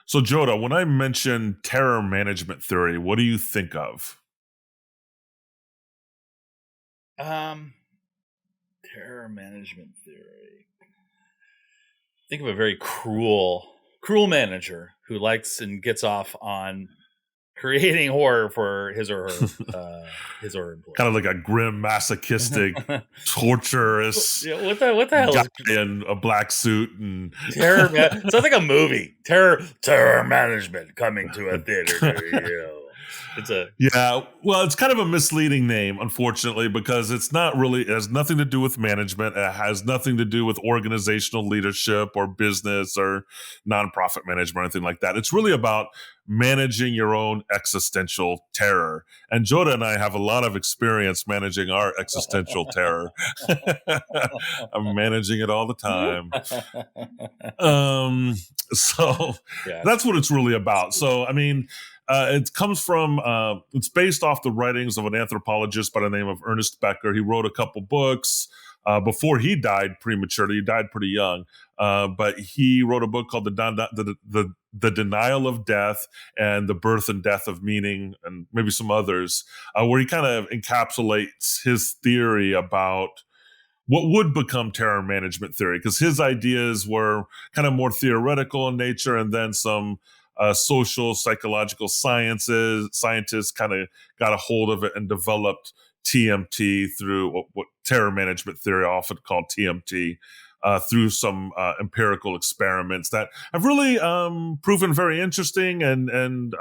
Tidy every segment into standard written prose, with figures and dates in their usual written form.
So, Joda, when I mention terror management theory, what do you think of? Um, Terror management theory. Think of a very cruel manager who likes and gets off on creating horror for his or her Kind of employees. like a grim, masochistic, torturous Yeah, what the hell guy is in a black suit and terror? Sounds like a movie. Terror management coming to a theater near you. It's a yeah, well, it's kind of a misleading name, unfortunately, because it's not really, it has nothing to do with management. It has nothing to do with organizational leadership or business or nonprofit management or anything like that. It's really about managing your own existential terror. And Joda and I have a lot of experience managing our existential terror. I'm managing it all the time. Um, so yeah. that's what it's really about. So, I mean, it comes from, it's based off the writings of an anthropologist by the name of Ernest Becker. He wrote a couple books before he died prematurely. He died pretty young. But he wrote a book called the Denial of Death and the Birth and Death of Meaning, and maybe some others, where he kind of encapsulates his theory about what would become terror management theory, because his ideas were kind of more theoretical in nature, and then some social psychological scientists kind of got a hold of it and developed TMT through what terror management theory, often called TMT, through some empirical experiments that have really proven very interesting and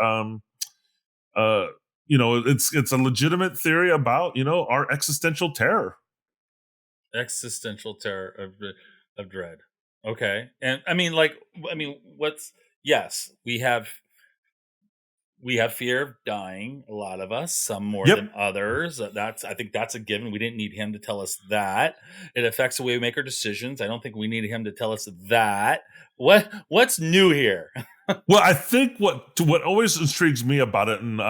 uh, it's a legitimate theory about our existential terror. Existential terror of dread. Okay, and I mean, what's yes, we have fear of dying. A lot of us, some more Yep. than others. I think that's a given. We didn't need him to tell us that. It affects the way we make our decisions. I don't think we need him to tell us that. What's new here? Well, I think what always intrigues me about it, and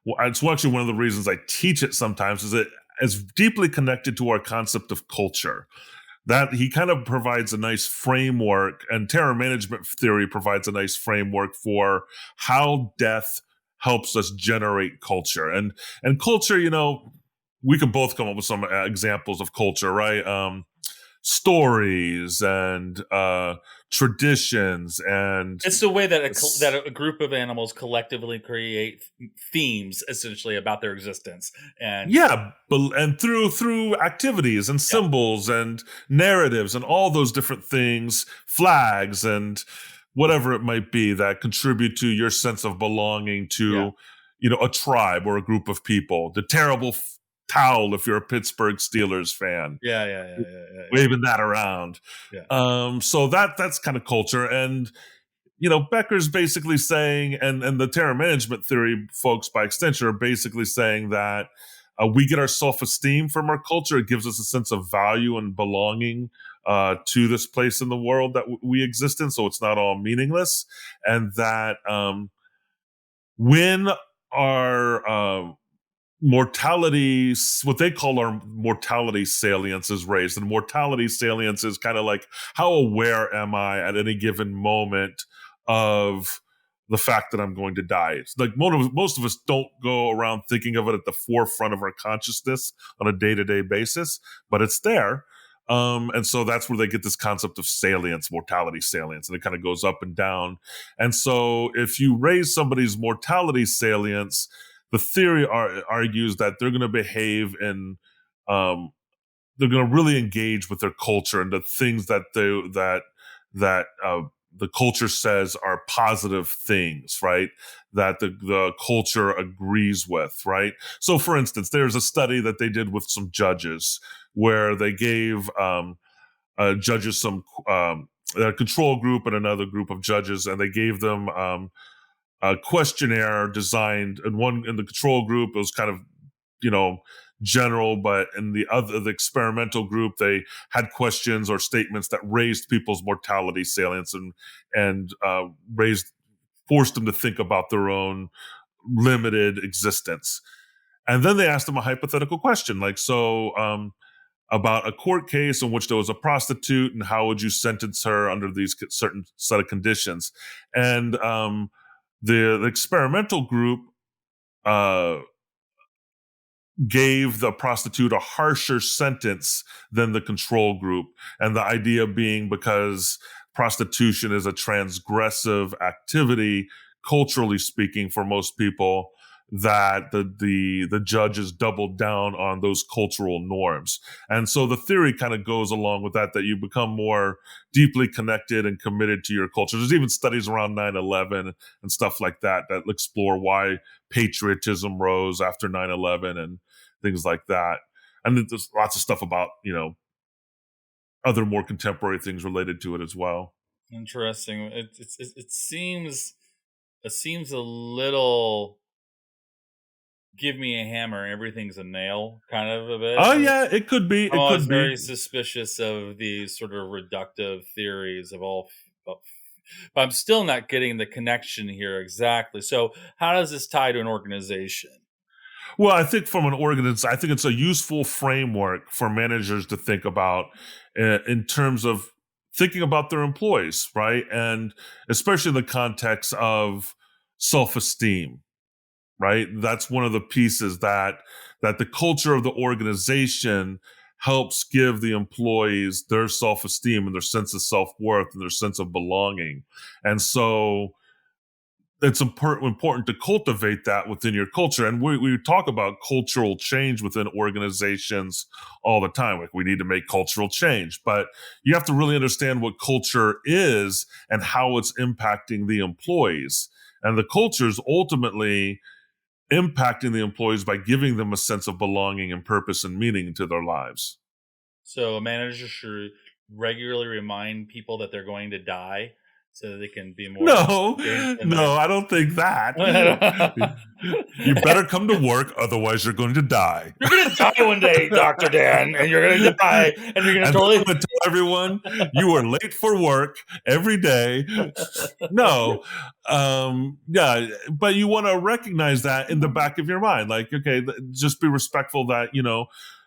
it's actually one of the reasons I teach it sometimes, is it is deeply connected to our concept of culture. That he kind of provides a nice framework, and terror management theory provides a nice framework for how death helps us generate culture, and culture. We could both come up with some examples of culture, right? Stories and traditions and It's the way that a group of animals collectively create themes, essentially, about their existence. And yeah, and through activities and yeah, symbols and narratives and all those different things, flags and whatever it might be that contribute to your sense of belonging yeah, to, a tribe or a group of people. The terrible towel if you're a Pittsburgh Steelers fan, yeah, yeah, yeah, yeah, yeah, yeah. waving that around. Yeah. So that's kind of culture. And Becker's basically saying, and the terror management theory folks by extension are basically saying that we get our self-esteem from our culture. It gives us a sense of value and belonging to this place in the world that we exist in. So it's not all meaningless. And that when our mortality, what they call our mortality salience is raised. And mortality salience is kind of like, how aware am I at any given moment of the fact that I'm going to die? It's like most of us don't go around thinking of it at the forefront of our consciousness on a day-to-day basis, but it's there. And so that's where they get this concept of salience, mortality salience, and it kind of goes up and down. And so if you raise somebody's mortality salience, the theory argues that they're going to behave in, they're going to really engage with their culture and the things that the culture says are positive things, right? That the culture agrees with, right? So, for instance, there's a study that they did with some judges where they gave judges some a control group and another group of judges, and they gave them a questionnaire designed, and one in the control group it was kind of you know general, but in the experimental group they had questions or statements that raised people's mortality salience and raised forced them to think about their own limited existence. And then they asked them a hypothetical question like, so about a court case in which there was a prostitute and how would you sentence her under these certain set of conditions. And the experimental group uh, gave the prostitute a harsher sentence than the control group. And the idea being because prostitution is a transgressive activity, culturally speaking, for most people, that the judges doubled down on those cultural norms. And so the theory kind of goes along with that you become more deeply connected and committed to your culture. There's even studies around 9/11 and stuff like that explore why patriotism rose after 9/11 and things like that. And there's lots of stuff about, other more contemporary things related to it as well. Interesting. It seems a little give me a hammer, everything's a nail kind of a bit. Oh yeah, it could be. I'm It always could be. very suspicious of these sort of reductive theories of all, but I'm still not getting the connection here exactly. So, how does this tie to an organization? Well, I think from an organization, I think it's a useful framework for managers to think about in terms of thinking about their employees, right? And especially in the context of self-esteem, right? That's one of the pieces that the culture of the organization helps give the employees their self-esteem and their sense of self-worth and their sense of belonging. And so it's important to cultivate that within your culture. And we talk about cultural change within organizations all the time. Like we need to make cultural change, but you have to really understand what culture is and how it's impacting the employees. And the culture is ultimately impacting the employees by giving them a sense of belonging and purpose and meaning to their lives. So, a manager should regularly remind people that they're going to die so that they can be more No, engaged in no, their. I don't think that. You better come to work, otherwise you're going to die. You're gonna die one day, Dr. Dan, and you're gonna die, and you're gonna And totally. I'm going to tell everyone you are late for work every day. No, yeah, but you want to recognize that in the back of your mind. Like, okay, just be respectful that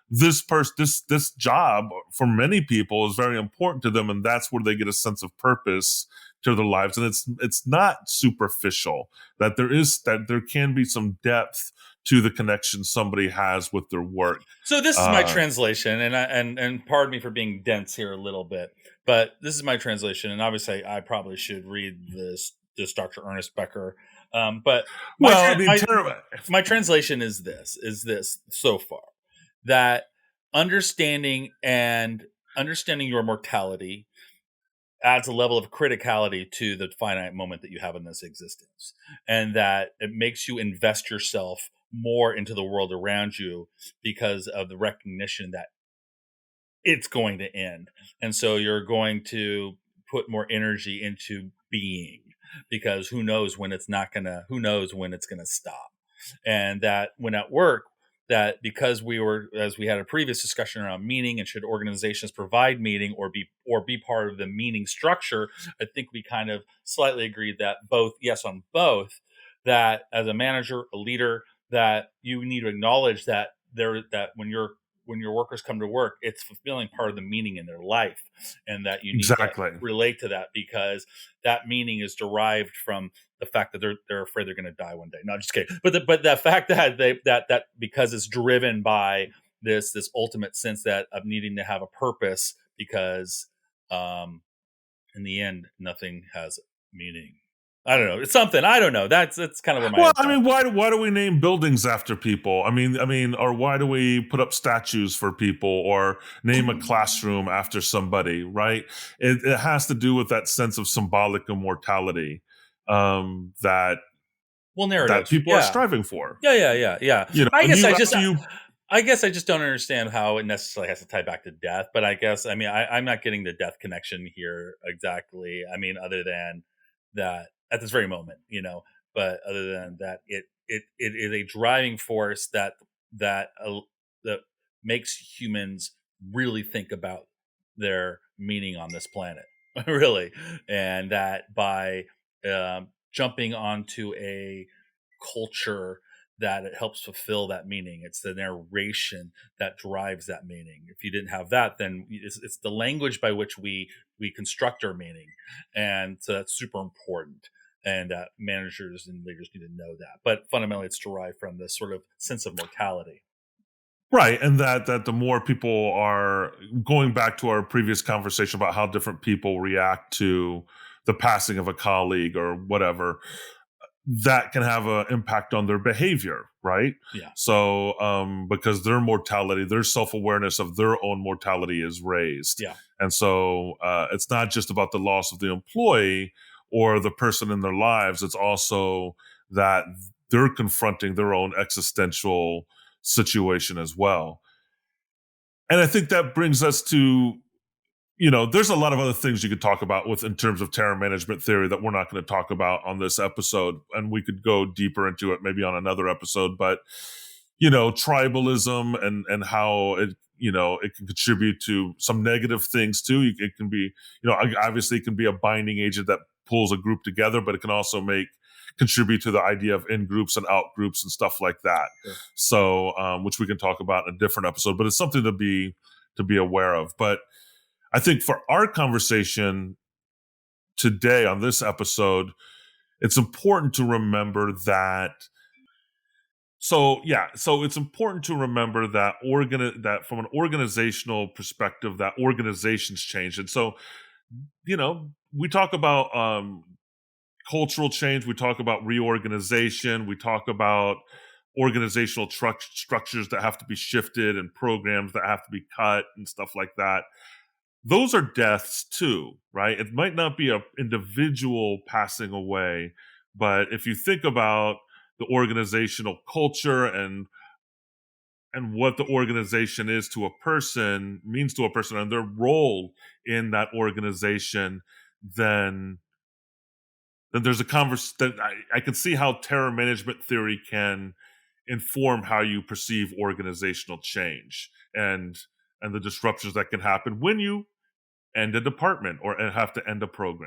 this person, this job for many people is very important to them, and that's where they get a sense of purpose to their lives. And it's not superficial. That there can be some depth to the connection somebody has with their work. So this is my translation, and pardon me for being dense here a little bit, but this is my translation, and obviously I probably should read this Dr. Ernest Becker. But Well, I mean, my translation is this so far, that understanding your mortality adds a level of criticality to the finite moment that you have in this existence, and that it makes you invest yourself more into the world around you because of the recognition that it's going to end. And so you're going to put more energy into being, because who knows when it's going to stop. And that when at work, that because as we had a previous discussion around meaning and should organizations provide meaning or be part of the meaning structure, I think we kind of slightly agreed that on both, that as a manager, a leader, that you need to acknowledge that when your workers come to work, it's fulfilling part of the meaning in their life, and that you need to exactly. relate to that, because that meaning is derived from the fact that they're afraid they're going to die one day. No, just kidding. But the fact that that because it's driven by this ultimate sense that of needing to have a purpose, because in the end nothing has meaning. I don't know. It's something. I don't know. That's kind of where my. Well, I mean, why do we name buildings after people? I mean, or why do we put up statues for people or name a classroom after somebody? Right? It has to do with that sense of symbolic immortality that narrative people are striving for. Yeah. I guess I just don't understand how it necessarily has to tie back to death. But I guess I'm not getting the death connection here exactly. I mean, other than that at this very moment, but other than that, it is a driving force that makes humans really think about their meaning on this planet, really, and that by jumping onto a culture that it helps fulfill that meaning. It's the narration that drives that meaning. If you didn't have that, then it's the language by which we construct our meaning, and so that's super important. And managers and leaders need to know that. But fundamentally, it's derived from this sort of sense of mortality. Right, and that the more people are going back to our previous conversation about how different people react to the passing of a colleague or whatever, that can have an impact on their behavior, right? Yeah. So, because their mortality, their self awareness of their own mortality is raised, Yeah. and so it's not just about the loss of the employee or the person in their lives. It's also that they're confronting their own existential situation as well. And I think that brings us to, there's a lot of other things you could talk about with in terms of terror management theory that we're not going to talk about on this episode. And we could go deeper into it maybe on another episode, but tribalism and how it can contribute to some negative things too. It can be, obviously it can be a binding agent that pulls a group together, but it can also contribute to the idea of in groups and out groups and stuff like that. Sure. So, which we can talk about in a different episode, but it's something to be aware of. But I think for our conversation today on this episode, it's important to remember that. So it's important to remember that that from an organizational perspective, that organizations change, and so we talk about cultural change, we talk about reorganization, we talk about organizational structures that have to be shifted and programs that have to be cut and stuff like that. Those are deaths too, right? It might not be an individual passing away, but if you think about the organizational culture and what the organization is to a person, means to a person, and their role in that organization, then there's a that I can see how terror management theory can inform how you perceive organizational change and the disruptions that can happen when you end a department or have to end a program.